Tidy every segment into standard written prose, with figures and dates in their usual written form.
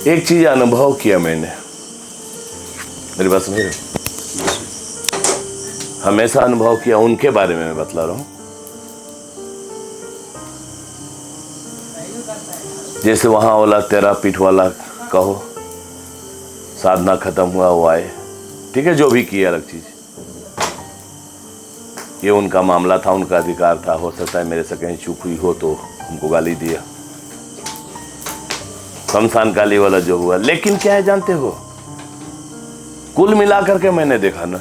एक चीज अनुभव किया मैंने, मेरी बात समझ रहे हो? हमेशा अनुभव किया, उनके बारे में मैं बतला रहा हूं। जैसे वहां वाला तेरा पीठ वाला कहो, साधना खत्म हुआ वो आए, ठीक है, जो भी किया अलग चीज, ये उनका मामला था, उनका अधिकार था। हो सकता है मेरे से कहीं चूक हुई हो तो उनको गाली दिया, शमशान काली वाला जो हुआ। लेकिन क्या है जानते हो, कुल मिलाकर के मैंने देखा ना,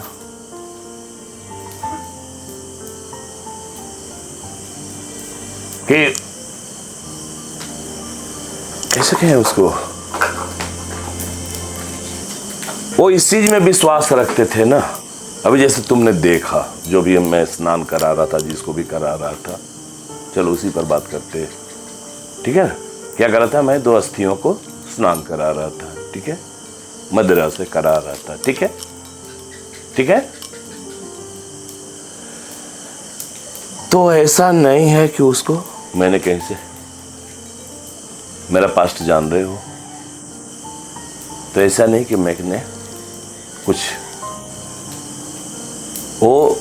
कि कैसे कहें उसको, वो इस चीज में विश्वास रखते थे ना। अभी जैसे तुमने देखा, जो भी मैं स्नान करा रहा था, जिसको भी करा रहा था, चलो उसी पर बात करते, ठीक है। क्या कर रहा था मैं? 2 अस्थियों को स्नान करा रहा था, ठीक है, मदिरा से करा रहा था, ठीक है, ठीक है। तो ऐसा नहीं है कि उसको मैंने कहीं से, मेरा पास्ट जान रहे हो, तो ऐसा नहीं कि मैंने कुछ, वो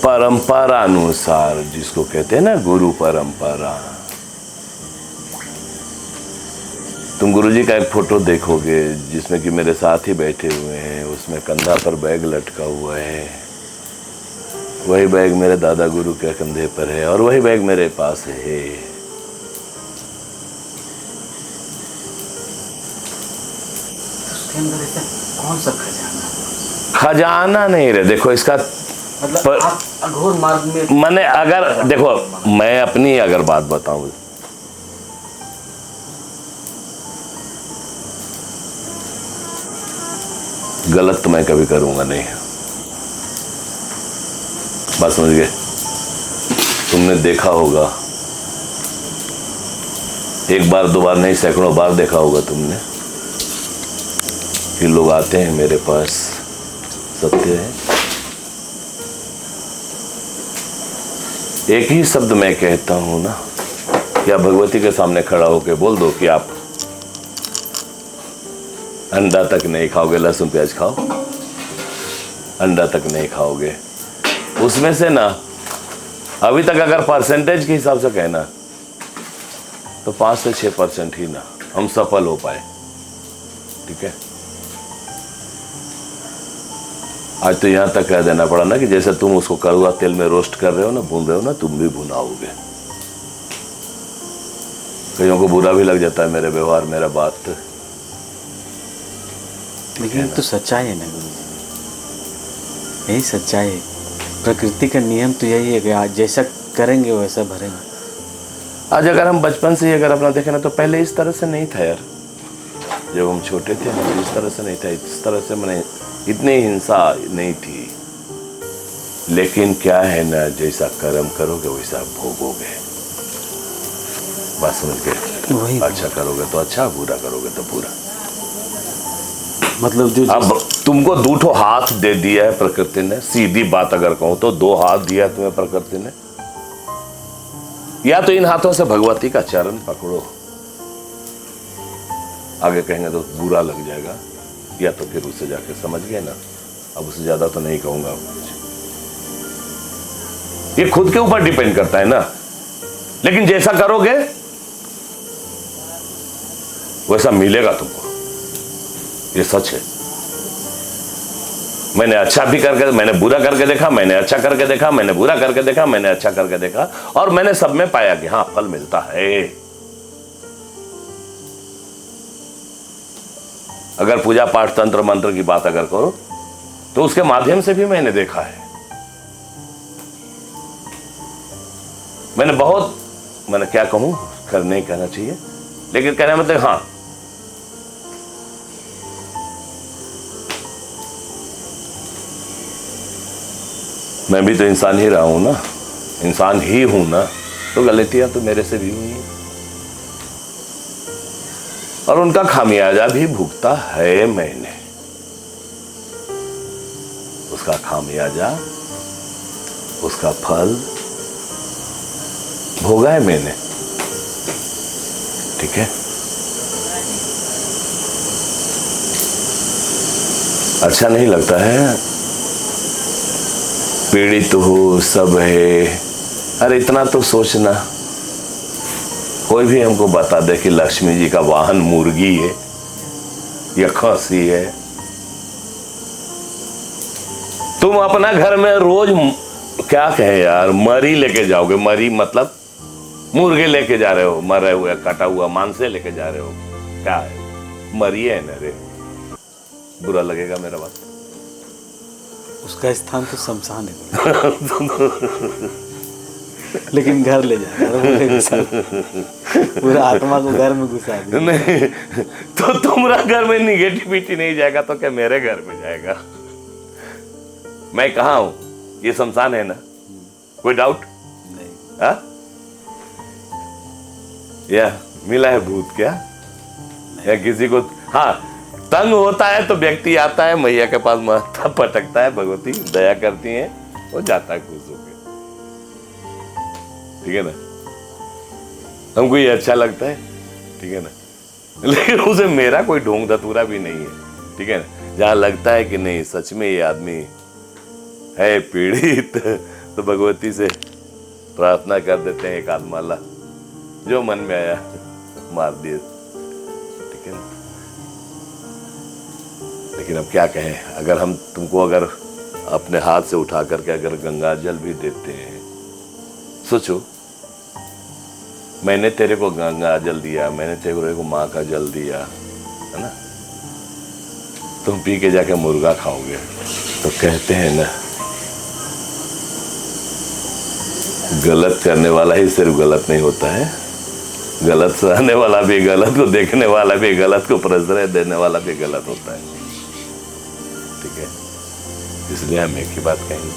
परंपरा अनुसार, जिसको कहते हैं ना गुरु परंपरा। तुम गुरुजी का एक फोटो देखोगे जिसमें कि मेरे साथ ही बैठे हुए हैं, उसमें कंधा पर बैग लटका हुआ है, वही बैग मेरे दादा गुरु के कंधे पर है और वही बैग मेरे पास है। उसके अंदर ऐसा कौन सा खजाना? खजाना नहीं रहे, देखो इसका मतलब आप अघोर मार्ग में, मैंने अगर देखो, मैं अपनी अगर बात बताऊं, गलत तो मैं कभी करूंगा नहीं, बात समझ गए? तुमने देखा होगा, एक बार 2 बार नहीं, सैकड़ों बार देखा होगा तुमने कि लोग आते हैं मेरे पास, सत्य है, एक ही शब्द मैं कहता हूं ना, क्या भगवती के सामने खड़ा होकर बोल दो कि आप अंडा तक नहीं खाओगे, लहसुन प्याज खाओ, अंडा तक नहीं खाओगे, उसमें से ना अभी तक अगर परसेंटेज के हिसाब से कहना तो 5 से 6% ही ना हम सफल हो पाए, ठीक है। आज तो यहां तक कह देना पड़ा ना कि जैसे तुम उसको कड़वा तेल में रोस्ट कर रहे हो ना, भून रहे हो ना, तुम भी भुनाओगे। कईयों को बुरा भी लग जाता है मेरे व्यवहार, मेरा बात, लेकिन तो सच्चाई है ना गुरु जी, यही सच्चाई है। प्रकृति का नियम तो यही है कि आज जैसा करेंगे वैसा भरेंगे। आज अगर हम बचपन से ही अगर अपना देखें ना, तो पहले इस तरह से नहीं था यार, जब हम छोटे थे ना, इस तरह से नहीं था, इस तरह से मैंने इतनी हिंसा नहीं थी। लेकिन क्या है ना, जैसा कर्म करोगे वैसा भोगोगे, बात समझ गए? वही अच्छा करोगे तो अच्छा, बुरा करोगे तो बुरा। मतलब जो अब तुमको 2 हाथ दे दिया है प्रकृति ने, सीधी बात अगर कहूं तो 2 हाथ दिया है तुम्हें प्रकृति ने, या तो इन हाथों से भगवती का चरण पकड़ो, आगे कहेंगे तो बुरा लग जाएगा, या तो फिर उससे जाके समझ गए ना, अब उससे ज्यादा तो नहीं कहूंगा कुछ, ये खुद के ऊपर डिपेंड करता है ना। लेकिन जैसा करोगे वैसा मिलेगा तुमको, ये सच है। मैंने अच्छा भी करके, मैंने बुरा करके देखा, मैंने अच्छा करके देखा, मैंने बुरा करके देखा, मैंने अच्छा करके देखा, और मैंने सब में पाया कि हाँ फल मिलता है। अगर पूजा पाठ तंत्र मंत्र की बात अगर करो तो उसके माध्यम से भी मैंने देखा है। मैंने बहुत, मैंने क्या कहूं, नहीं कहना चाहिए, लेकिन कहना मतलब हाँ, मैं भी तो इंसान ही रहा हूं ना, इंसान ही हूं ना, तो गलतियां तो मेरे से भी हुई हैं और उनका खामियाजा भी भुगता है मैंने, उसका खामियाजा, उसका फल भोगा है मैंने। ठीक है? अच्छा नहीं लगता है? पीड़ित हो, सब है। अरे इतना तो सोचना, कोई भी हमको बता दे कि लक्ष्मी जी का वाहन मुर्गी है या खसी है। तुम अपना घर में रोज क्या कहे यार, मरी लेके जाओगे। मरी मतलब मुर्गे लेके जा रहे हो, मरे हुए कटा हुआ मांस लेके जा रहे हो। क्या है, मरी है ना रे? बुरा लगेगा मेरा बात? उसका स्थान तो शमशान है लेकिन घर ले जा पूरा आत्मा को घर में घुसा दे। नहीं तो तुम्हारा घर में निगेटिविटी नहीं जाएगा तो क्या मेरे घर में जाएगा? मैं कहाँ हूं? ये शमशान है ना? कोई डाउट नहीं। हा? या मिला है भूत क्या? या किसी को हाँ तंग होता है तो व्यक्ति आता है, मैया के पास माथा पटकता है, भगवती दया करती है, वो जाता है खुश होकर। ठीक है ना? हमको ये अच्छा लगता है, ठीक है ना? लेकिन उसे मेरा कोई ढोंग धतूरा भी नहीं है, ठीक है ना? जहां लगता है कि नहीं सच में ये आदमी है पीड़ित तो भगवती से प्रार्थना कर देते हैं एक आत्माला, जो मन में आया मार दिए, ठीक है ना? लेकिन अब क्या कहें, अगर हम तुमको अगर अपने हाथ से उठा करके अगर गंगा जल भी देते हैं, सोचो मैंने तेरे को गंगा जल दिया, मैंने तेरे को माँ का जल दिया, है ना? तुम पी के जाके मुर्गा खाओगे तो कहते हैं ना, गलत करने वाला ही सिर्फ गलत नहीं होता है, गलत सहने वाला भी, गलत को देखने वाला भी, गलत को प्रश्रय देने वाला भी गलत होता है। ठीक है, इसलिए हम एक ही बात कहेंगे,